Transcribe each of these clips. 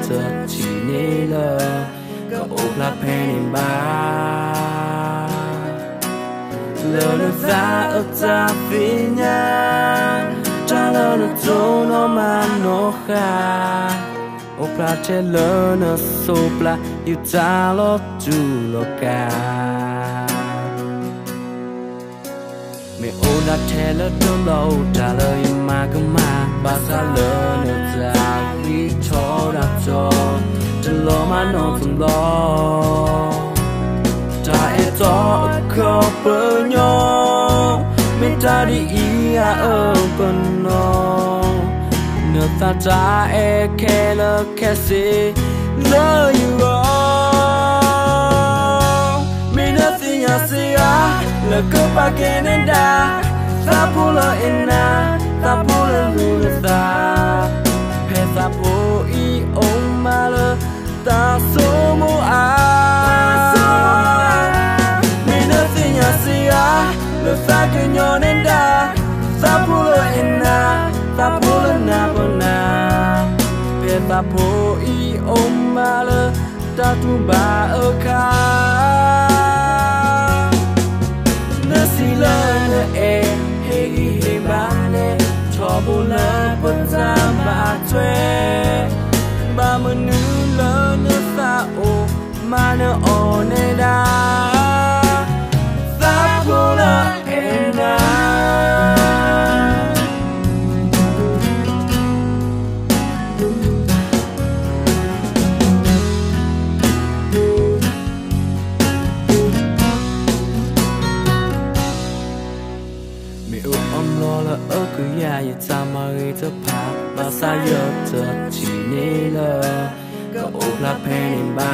giờ chỉ nê lờ có ốp là pen ba lờ nó ra ở ta vì nhà cha lờ nó trâu nó mà nó khá ốp là che lờ nó sốp là yêu ta lo chu lo ca mẹ ôn đã che lỡ trốn lâu trả lời mà cứ mà bà xa lỡ nữa ra khi cho đã cho chân lo mà nó không lo ta e to khó bơ nhau mình ta đi ý ở bên nó nữa ta cha e khe lỡ khe xì lỡ yêu mình đã xin nhà xì lỡ cứ ba kê nên đà ta phụ lỡ ena ta phụ lỡ lù ta pe ta phụ y ôm mà lỡ ta số mô mình đã xin nhà xì lỡ ta cứ nhỏ nên đà ta phụ lỡ ena ta phụ lỡ na bờ na pe ta phụ y ôm mà lỡ ta tu ba ở khá si lơ e he he ba ne cho bu lơ bận ra ba thuê ba mươi nữ lơ nữ sa o mà nữ o ne da sa bu lơ e na ở cứ ya ya ta mà người ta phá bà sa giờ giờ chỉ nê lờ có ốp là pen ba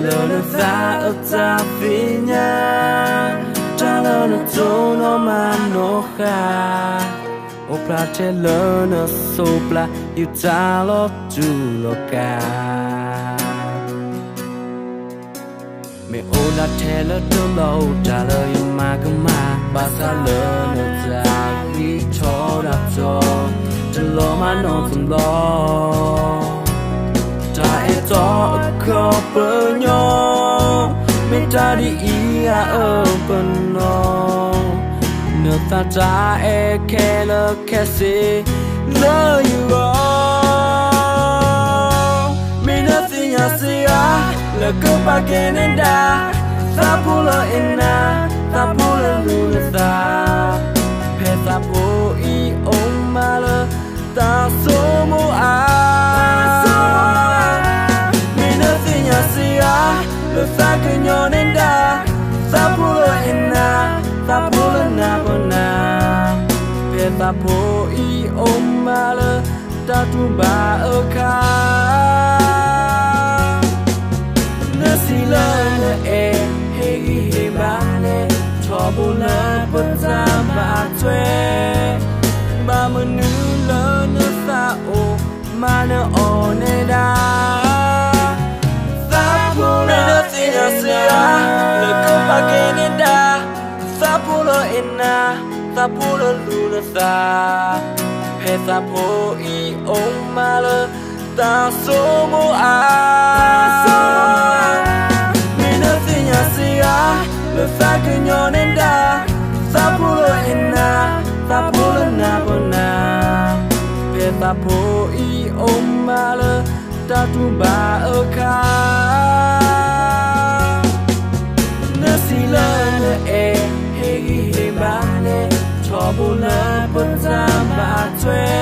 lờ nó ra ở ta vì nhà cha lờ nó trâu nó mà nó khá ốp là che lờ nó sốp là yêu ta lo chu lo ca mẹ ôn đã che lỡ trốn lâu trả lời mà cứ mà bà xa lỡ nó ra khi cho đã cho chân lo mà nó không lo ta e to khó bơ nhau mình ta đi ý ở bên nó nữa ta cha e khe lỡ khe xì lỡ yêu mình đã xin nhà xì lỡ cứ ba kê nên đà ta phụ lỡ ena ta phụ lỡ lù ta pe ta phụ y ôm mà lỡ ta số mô mình đã xin nhà xì lỡ ta cứ nhỏ nên đà ta phụ lỡ ena ta phụ lỡ na bờ na pe ta phụ y ôm mà lỡ ta tu ba ở khá si lơ e he he ba ne cho bu lơ bận ra ba thuê ba mươi nữ lơ nữ sa o mà nữ o ne da sa bu lơ si na sia lơ cứ ba kê ne da sa bu lơ ena sa bu lơ lu sa pe sa po i ôm mà lơ ta số mô lỡ ta cứ nhỏ nên đà ta phụ lỡ ena ta phụ lỡ na bờ na pe ta phụ y ôm mà lỡ ta tu ba ở khá nơ si lơ e he he ba ne cho bu lỡ bận ra ba thuê